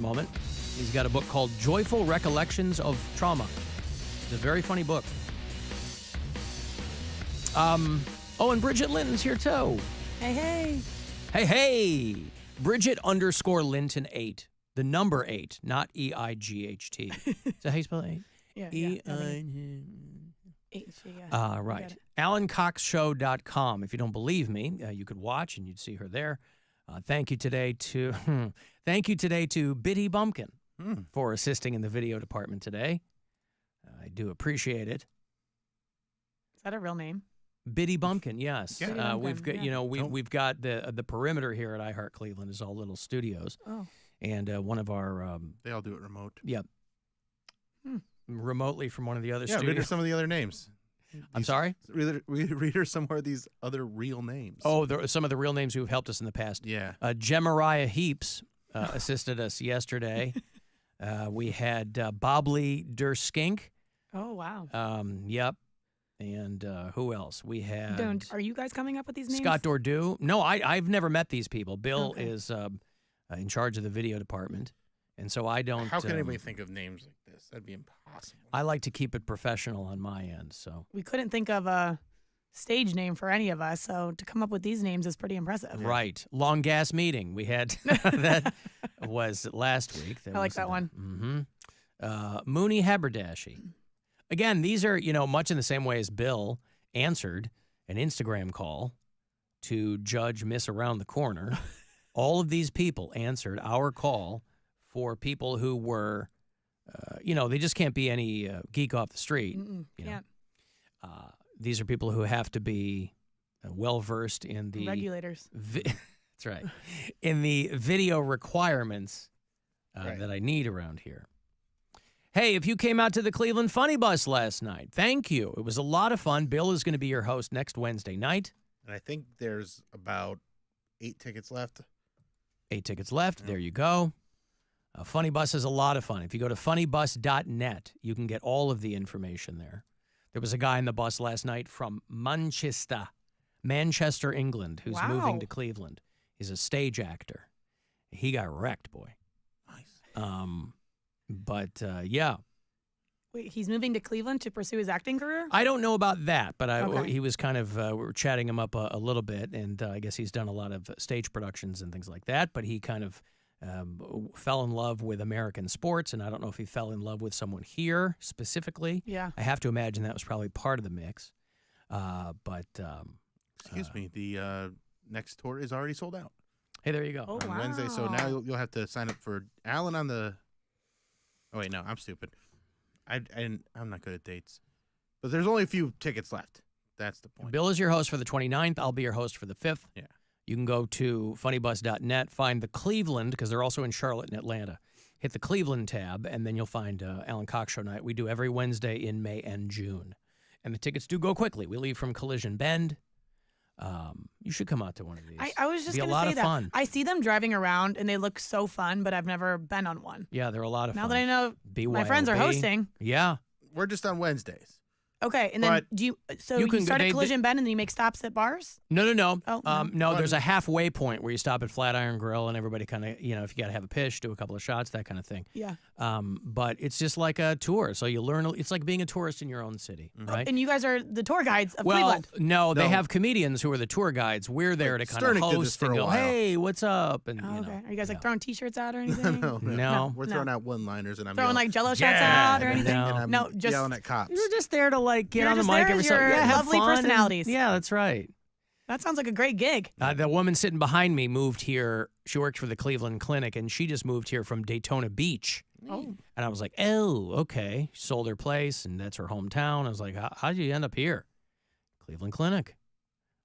moment. He's got a book called Joyful Recollections of Trauma. It's a very funny book. Oh, and Bridget Linton's here too. Hey, hey. Hey, hey. Bridget _Linton 8. The number 8, not EIGHT. Is that how you spell 8? Yeah. Right. AlanCoxShow.com. If you don't believe me, you could watch and you'd see her there. Thank you today to Bitty Bumpkin for assisting in the video department today. I do appreciate it. Is that a real name? Bitty Bumpkin, yes. Yeah. We've got we've got the perimeter here at iHeart Cleveland is all little studios. Oh. And one of our they all do it remote. Yep. Remotely from one of the other Yeah, studios. read her some of the other names. I'm sorry? Read her some of these other real names. Oh, there are some of the real names who've helped us in the past. Yeah. Jemariah Heaps assisted us yesterday. We had Bobley Durskink. Oh, wow. Yep. And who else? We had... Are you guys coming up with these names? Scott Dordew. No, I've never met these people. Bill Okay. is in charge of the video department. And so I don't... How can anybody think of names like this? That'd be impossible. I like to keep it professional on my end, so... We couldn't think of a stage name for any of us, so to come up with these names is pretty impressive. Right. Long gas meeting. We had... that was last week. I like that one. Mm-hmm. Mooney Haberdashy. Again, these are, much in the same way as Bill answered an Instagram call to Judge Miss Around the Corner. All of these people answered our call for people who were, they just can't be any geek off the street. Can't. These are people who have to be well-versed in the... Regulators. That's right. In the video requirements Right. that I need around here. Hey, if you came out to the Cleveland Funny Bus last night, thank you. It was a lot of fun. Bill is going to be your host next Wednesday night. And I think there's about 8 tickets left. 8 tickets left. There you go. Funny Bus is a lot of fun. If you go to funnybus.net, you can get all of the information there. There was a guy in the bus last night from Manchester, England, who's moving to Cleveland. He's a stage actor. He got wrecked, boy. Nice. Yeah. Wait, he's moving to Cleveland to pursue his acting career? I don't know about that, but Okay. he was kind of, we were chatting him up a little bit, and I guess he's done a lot of stage productions and things like that, but he kind of fell in love with American sports, and I don't know if he fell in love with someone here specifically. Yeah. I have to imagine that was probably part of the mix. Excuse me. The next tour is already sold out Hey, there you go. Oh, on Wednesday. So now you'll have to sign up for Alan on the... Oh, wait, no, I'm stupid. I'm not good at dates. But there's only a few tickets left. That's the point. Bill is your host for the 29th. I'll be your host for the 5th. Yeah. You can go to funnybus.net, find the Cleveland, because they're also in Charlotte and Atlanta. Hit the Cleveland tab, and then you'll find Alan Cox Show night. We do every Wednesday in May and June. And the tickets do go quickly. We leave from Collision Bend. You should come out to one of these. I was just going to say say that. Fun. I see them driving around, and they look so fun, but I've never been on one. Yeah, they're a lot of Now fun. that I know BYOB. my friends are hosting. Yeah. We're just on Wednesdays. Okay, and then But do you? So you you, can- start they- at Collision Bend, and then you make stops at bars. No. Oh, No, there's a halfway point where you stop at Flatiron Grill and everybody kind of, if you got to have a pitch, do a couple of shots, that kind of thing. Yeah. But it's just like a tour. So you learn, it's like being a tourist in your own city, right? And you guys are the tour guides of Well, Cleveland. no, they No. have comedians who are the tour guides. We're there to kind of Sternick did this host for and a go, while. hey, what's up? And, Oh, you okay. know. Are you guys like yeah. throwing T-shirts out or anything? No. We're throwing out one-liners, and I'm Throwing yelling, like Jello shots Yeah, out or anything? no. and I'm No, just yelling at cops. You're just there to like get You're on the just mic there every as so your have lovely fun and- personalities. yeah, that's right. that sounds like a great gig. The woman sitting behind me moved here. She works for the Cleveland Clinic, and she just moved here from Daytona Beach. Oh, And I was like, oh, okay. She sold her place, and that's her hometown. I was like, how'd you end up here? Cleveland Clinic.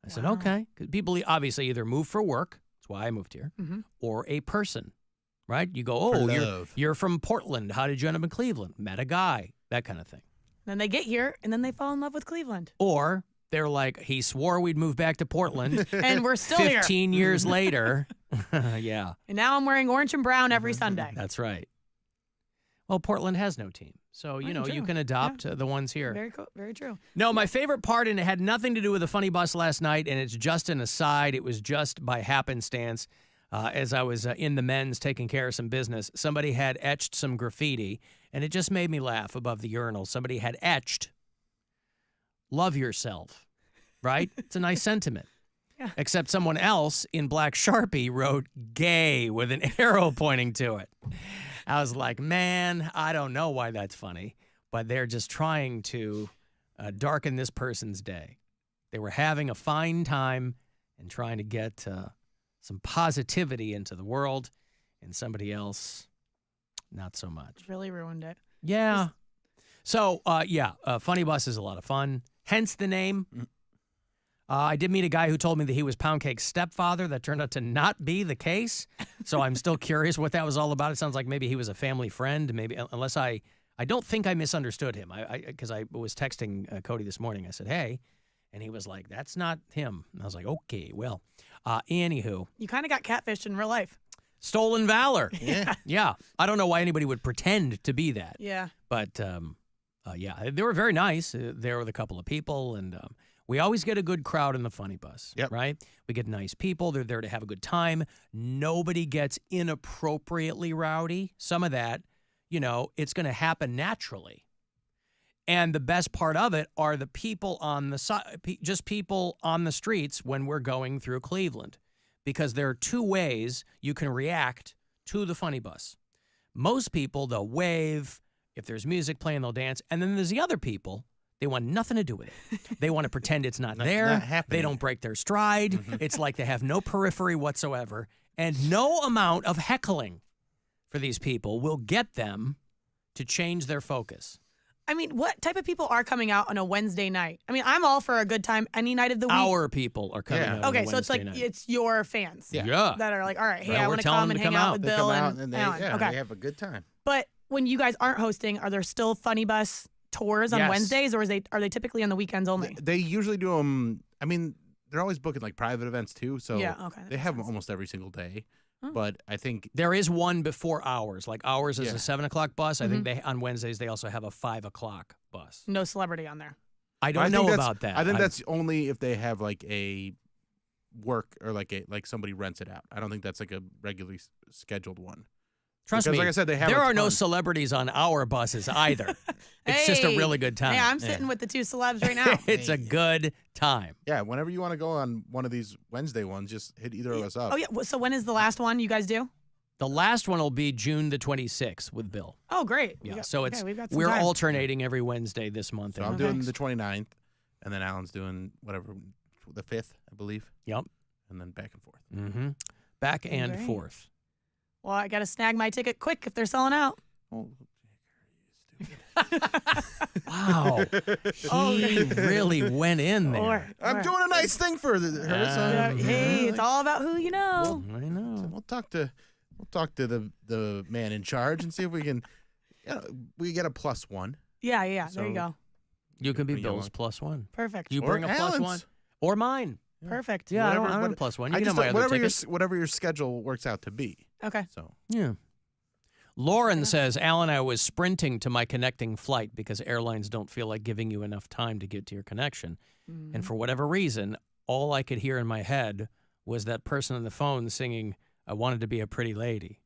I said, Wow. okay. 'Cause people obviously either move for work, that's why I moved here, or a person, right? You go, For oh, love. you're from Portland. How did you end up in Cleveland? Met a guy, that kind of thing. then they get here and then they fall in love with Cleveland, Or they're like, he swore we'd move back to Portland. and we're still here. 15 years later. Yeah, And now I'm wearing orange and brown every Sunday. that's right. Well, Portland has no team. So, you know, you can adopt the ones here. Very cool. Very true. No, my favorite part, and it had nothing to do with the Funny Bus last night, and it's just an aside. It was just by happenstance. as I was in the men's taking care of some business. Somebody had etched some graffiti, and it just made me laugh above the urinal. Somebody had etched, "Love yourself," right? It's a nice sentiment. Yeah. Except someone else in black Sharpie wrote "gay" with an arrow pointing to it. I was like, man, I don't know why that's funny, but they're just trying to darken this person's day. They were having a fine time and trying to get some positivity into the world, and somebody else, not so much. Really ruined it. Yeah. So, Funny Bus is a lot of fun, hence the name. I did meet a guy who told me that he was Pound Cake's stepfather. That turned out to not be the case. So I'm still curious what that was all about. It sounds like maybe he was a family friend, maybe, unless I don't think I misunderstood him. Because I was texting Cody this morning. I said, hey, and he was like, that's not him. And I was like, okay, well, anywho. You kind of got catfished in real life. Stolen valor. Yeah. Yeah. I don't know why anybody would pretend to be that. Yeah. But, they were very nice. There were a couple of people, and we always get a good crowd in the Funny Bus, Yep. right? We get nice people. They're there to have a good time. Nobody gets inappropriately rowdy. Some of that, it's going to happen naturally. And the best part of it are the people on the side, just people on the streets when we're going through Cleveland, because there are two ways you can react to the Funny Bus. Most people, they'll wave. If there's music playing, they'll dance. And then there's the other people. They want nothing to do with it. They want to pretend it's not there. Not happening. They don't break their stride. It's like they have no periphery whatsoever. And no amount of heckling for these people will get them to change their focus. I mean, what type of people are coming out on a Wednesday night? I mean, I'm all for a good time any night of the week. Our people are coming out on Okay, a so it's like Wednesday night. it's your fans Yeah. that are like, all right, hey, Well, I we're want to telling come them and to hang come out out. with They Bill come out and they, Alan. Okay. they have a good time. But when you guys aren't hosting, are there still Funny Bus tours on Yes. Wednesdays, or are they typically on the weekends only? They usually do them. I mean, they're always booking like private events too. So Yeah, okay, that they makes have them sense. almost every single day. Oh. But I think There is one before ours. Like ours is Yeah. a 7:00 bus. I think Mm-hmm. on Wednesdays they also have a 5:00 bus. No celebrity on there. I I don't think know that's- about that. I think that's only if they have like a work or like somebody rents it out. I don't think that's like a regularly scheduled one. Trust Because me. like I said, they have there a are no ton. celebrities on our buses either. It's just a Hey. really good time. Hey, I'm Yeah. sitting with the two celebs right now. It's a good time. Yeah, whenever you want to go on one of these Wednesday ones, just hit either of us up. Oh yeah. So when is the last one you guys do? The last one will be June the 26th with Bill. Oh, great. Yeah, so it's we've got some we're time. alternating every Wednesday this month. So I'm and- doing Thanks. the 29th, and then Alan's doing whatever, the 5th, I believe, Yep. and then back and forth. Mm-hmm. Back and Great. forth. Well, I got to snag my ticket quick if they're selling out. Oh, Wow. He really went in there. I'm doing a nice thing for her. So, Hey, it's all about who you know. I know. We'll talk to the man in charge and see if we can. We get a +1. Yeah. There you So- go. You can be Bring your Bill's one. +1. Perfect. You Or bring a Alan's. +1. Or mine. Perfect. Yeah, I don't Whatever, have a but +1. You I can have just my other ticket. whatever your schedule works out to be. Okay. So Yeah. Lauren says, Alan, I was sprinting to my connecting flight because airlines don't feel like giving you enough time to get to your connection. Mm-hmm. And for whatever reason, all I could hear in my head was that person on the phone singing, I wanted to be a pretty lady.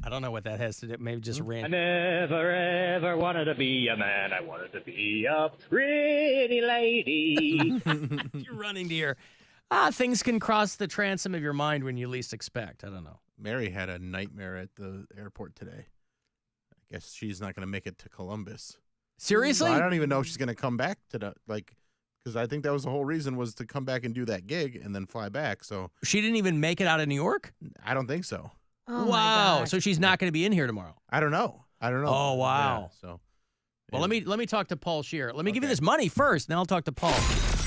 I don't know what that has to do. Maybe just I random. never ever wanted to be a man. I wanted to be a pretty lady. You're running to your, things can cross the transom of your mind when you least expect. I don't know. Mary had a nightmare at the airport today. I guess she's not going to make it to Columbus. Seriously? So I don't even know if she's going to come back to the because I think that was the whole reason was to come back and do that gig and then fly back. So She didn't even make it out of New York? I don't think so. Oh, my Wow. gosh. So she's not going to be in here tomorrow. I don't know. Oh, wow. Yeah, so Well, let me talk to Paul Shear. Let me give you this money first, then I'll talk to Paul.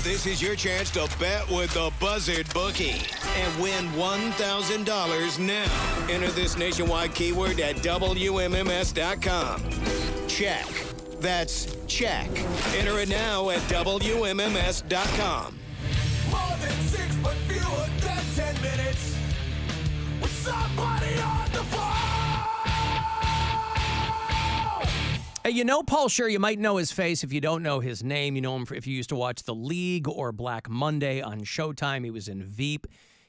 This is your chance to bet with the Buzzard Bookie and win $1,000 now. Enter this nationwide keyword at WMMS.com. Check. That's check. Enter it now at WMMS.com. More than 6, but fewer than 10 minutes. With somebody on the phone. Hey, you know Paul Shear. You might know his face. If you don't know his name, you know him if you used to watch The League or Black Monday on Showtime. He was in Veep.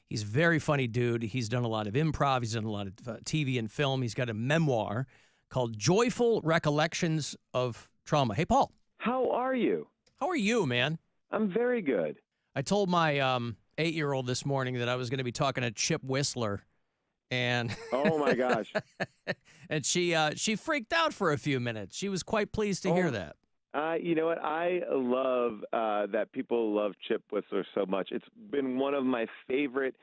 He's a very funny dude. He's done a lot of improv. He's done a lot of TV and film. He's got a memoir called Joyful Recollections of Trauma. Hey, Paul. How are you? How are you, man? I'm very good. I told my 8-year-old this morning that I was going to be talking to Chip Whistler, and Oh my gosh. and she freaked out for a few minutes. She was quite pleased to hear that. You know what? I love that people love Chip Whistler so much. It's been one of my favorite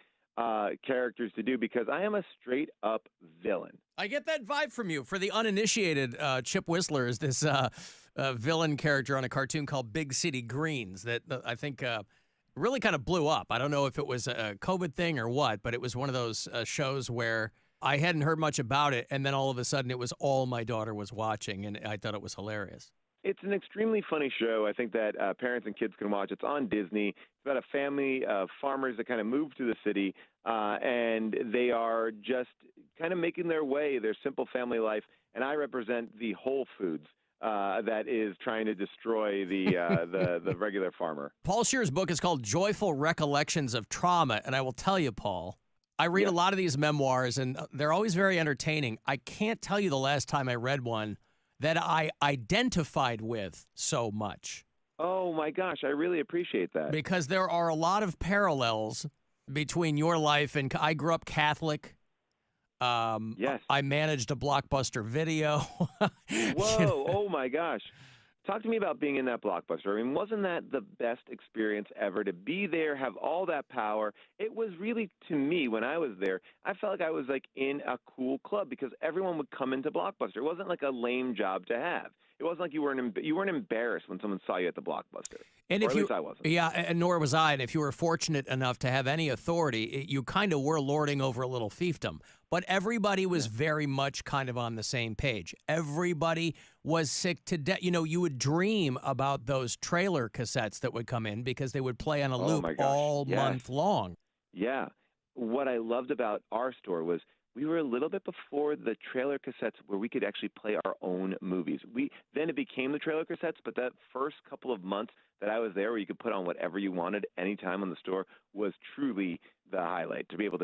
characters to do because I am a straight up villain. I get that vibe from you. For the uninitiated, Chip Whistler is this villain character on a cartoon called Big City Greens that I think really kind of blew up. I don't know if it was a COVID thing or what, but it was one of those shows where I hadn't heard much about it, and then all of a sudden it was all my daughter was watching, and I thought it was hilarious. It's an extremely funny show. I think that parents and kids can watch. It's on Disney. It's about a family of farmers that kind of move to the city, and they are just kind of making their way, their simple family life. And I represent the Whole Foods that is trying to destroy the regular farmer. Paul Scheer's book is called Joyful Recollections of Trauma, and I will tell you, Paul, I read a lot of these memoirs, and they're always very entertaining. I can't tell you the last time I read one that I identified with so much. Oh, my gosh. I really appreciate that. Because there are a lot of parallels between your life and I grew up Catholic. Yes. I managed a Blockbuster Video. Whoa. Oh, my gosh. Talk to me about being in that Blockbuster. I mean, wasn't that the best experience ever to be there, have all that power? It was really, to me, when I was there, I felt like I was like in a cool club because everyone would come into Blockbuster. It wasn't like a lame job to have. It wasn't like you weren't embarrassed when someone saw you at the Blockbuster. And or if at least I wasn't. Yeah, and nor was I. And if you were fortunate enough to have any authority, you kind of were lording over a little fiefdom. But everybody was very much kind of on the same page. Everybody was sick to death. You know, you would dream about those trailer cassettes that would come in because they would play on a loop all month long. Yeah. What I loved about our store was we were a little bit before the trailer cassettes where we could actually play our own movies. Then it became the trailer cassettes, but that first couple of months that I was there where you could put on whatever you wanted anytime on the store was truly the highlight. To be able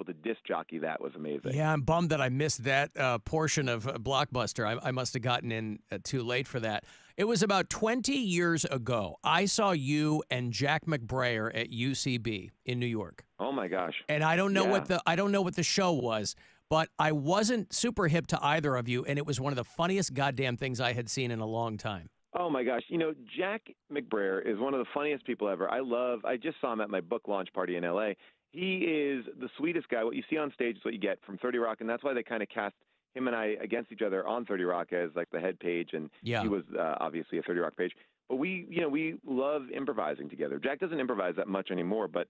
to disc jockey that was amazing. Yeah, I'm bummed that I missed that portion of Blockbuster. I must have gotten in too late for that. It was about 20 years ago. I saw you and Jack McBrayer at UCB in New York. Oh my gosh! And I don't know what the show was, but I wasn't super hip to either of you, and it was one of the funniest goddamn things I had seen in a long time. Oh my gosh! You know, Jack McBrayer is one of the funniest people ever. I just saw him at my book launch party in LA. He is the sweetest guy. What you see on stage is what you get from 30 Rock, and that's why they kind of cast him and I against each other on 30 Rock as like the head page, and he was obviously a 30 Rock page. But we love improvising together. Jack doesn't improvise that much anymore, but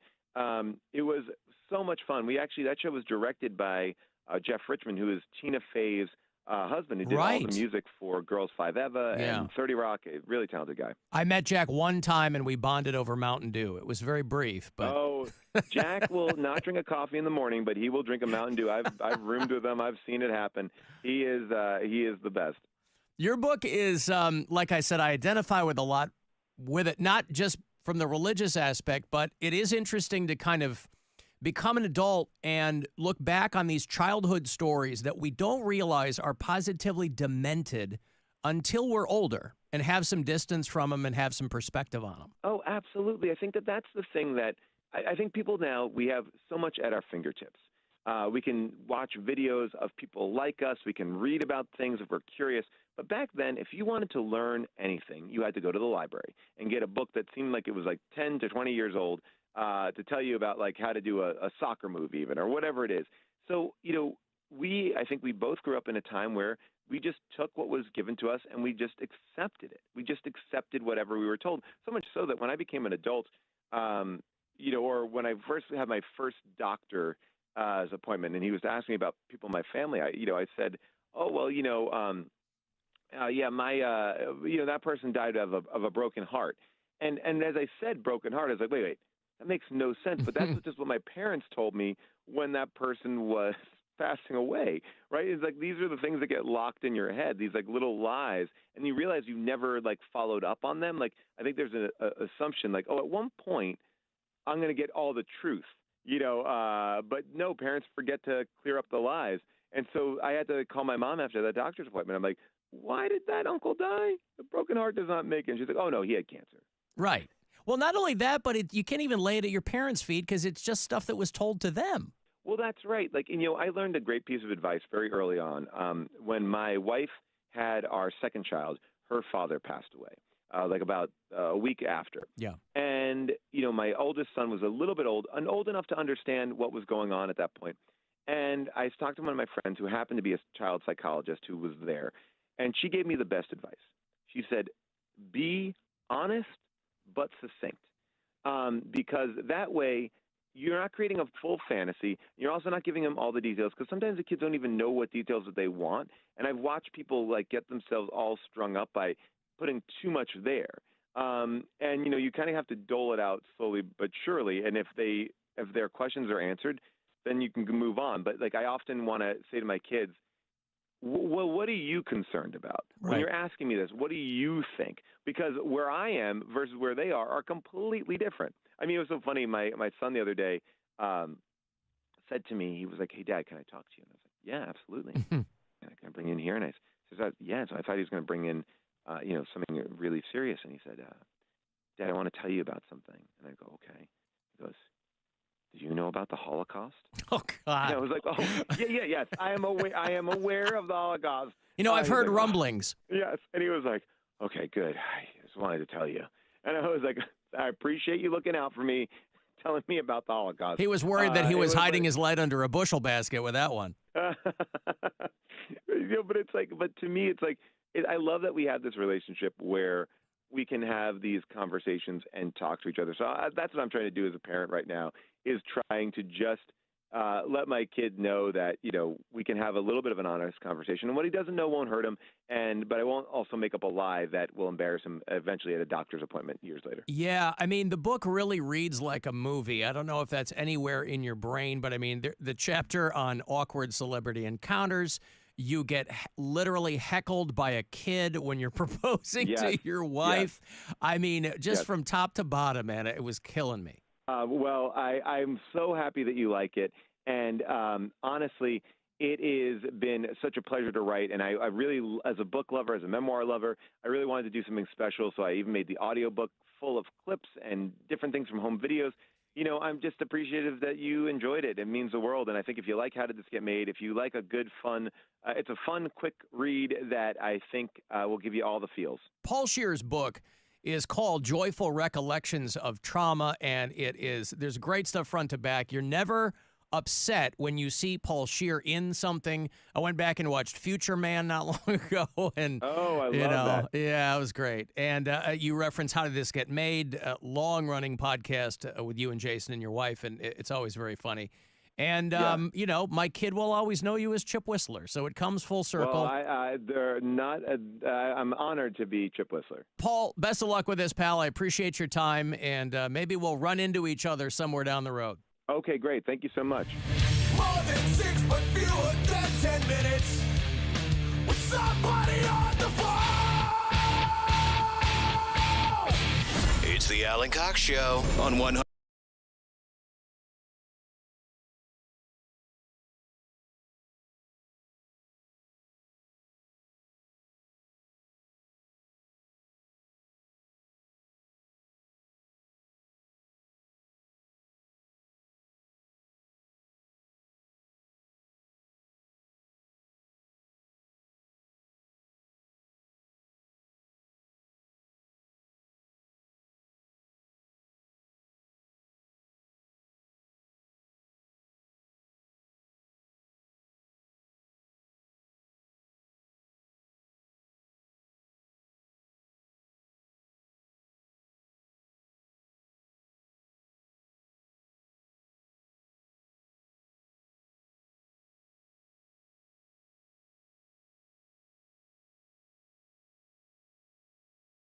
it was so much fun. That show was directed by Jeff Richmond, who is Tina Fey's husband, who did all the music for Girls Five Eva and 30 Rock. A really talented guy. I met Jack one time and we bonded over Mountain Dew. It was very brief, but Jack will not drink a coffee in the morning, but he will drink a Mountain Dew. I've roomed with him. I've seen it happen. He is the best. Your book is, like I said, I identify with a lot with it, not just from the religious aspect, but it is interesting to kind of become an adult and look back on these childhood stories that we don't realize are positively demented until we're older and have some distance from them and have some perspective on them. Oh, absolutely. I think that's the thing that I think people now, we have so much at our fingertips. We can watch videos of people like us. We can read about things if we're curious. But back then, if you wanted to learn anything, you had to go to the library and get a book that seemed like it was like 10 to 20 years old to tell you about like how to do a soccer move even or whatever it is. So, I think we both grew up in a time where we just took what was given to us and we just accepted it. We just accepted whatever we were told. So much so that when I became an adult, or when I first had my first doctor's appointment and he was asking me about people in my family, I said, oh, well, that person died of a broken heart. And as I said broken heart, I was like, wait, that makes no sense. But that's just what my parents told me when that person was passing away, right? It's like these are the things that get locked in your head, these like little lies, and you realize you never like followed up on them. Like I think there's an assumption like, oh, at one point I'm going to get all the truth. But no, parents forget to clear up the lies. And so I had to call my mom after that doctor's appointment. I'm like, why did that uncle die? A broken heart does not make it. And she's like, oh, no, he had cancer. Right. Well, not only that, but you can't even lay it at your parents' feet because it's just stuff that was told to them. Well, that's right. I learned a great piece of advice very early on. When my wife had our second child, her father passed away, about a week after. Yeah. And, my oldest son was a little bit old enough to understand what was going on at that point. And I talked to one of my friends who happened to be a child psychologist who was there, and she gave me the best advice. She said, be honest but succinct, because that way you're not creating a full fantasy. You're also not giving them all the details, because sometimes the kids don't even know what details that they want. And I've watched people get themselves all strung up by putting too much there. You kind of have to dole it out slowly but surely. And if their questions are answered, then you can move on. But I often want to say to my kids, well, what are you concerned about? Right. When you're asking me this, what do you think? Because where I am versus where they are completely different. I mean, it was so funny. My son the other day said to me, he was like, hey, Dad, can I talk to you? And I was like, yeah, absolutely. Can I bring you in here? And I said, yeah. So I thought he was going to bring in, something really serious. And he said, Dad, I want to tell you about something. And I go, okay. He goes, did you know about the Holocaust? Oh, God. And I was like, oh, yes. I am aware of the Holocaust. I've heard rumblings. Yes. And he was like, okay, good. I just wanted to tell you. And I was like, I appreciate you looking out for me, telling me about the Holocaust. He was worried that he was hiding his light under a bushel basket with that one. But to me, I love that we have this relationship where we can have these conversations and talk to each other. So that's what I'm trying to do as a parent right now, is trying to just let my kid know that, we can have a little bit of an honest conversation. And what he doesn't know won't hurt him. But I won't also make up a lie that will embarrass him eventually at a doctor's appointment years later. Yeah. I mean, the book really reads like a movie. I don't know if that's anywhere in your brain, but I mean, the chapter on awkward celebrity encounters, you get literally heckled by a kid when you're proposing to your wife. Yes. I mean, just from top to bottom, man, it was killing me. Well, I'm so happy that you like it. And honestly, it has been such a pleasure to write. And I really, as a book lover, as a memoir lover, I really wanted to do something special. So I even made the audiobook full of clips and different things from home videos. I'm just appreciative that you enjoyed it. It means the world. And I think if you like How Did This Get Made, if you like a good, fun, it's a fun, quick read that I think will give you all the feels. Paul Scheer's book is called Joyful Recollections of Trauma, and there's great stuff front to back. You're never upset when you see Paul Scheer in something. I went back and watched Future Man not long ago, and I love that. Yeah, it was great. And you reference How Did This Get Made, a long-running podcast with you and Jason and your wife, and it's always very funny. And my kid will always know you as Chip Whistler, so it comes full circle. Well, they're not. I'm honored to be Chip Whistler. Paul, best of luck with this, pal. I appreciate your time, and maybe we'll run into each other somewhere down the road. Okay, great. Thank you so much. More than 6 but fewer than 10 minutes with somebody on the phone. It's the Alan Cox Show on 100.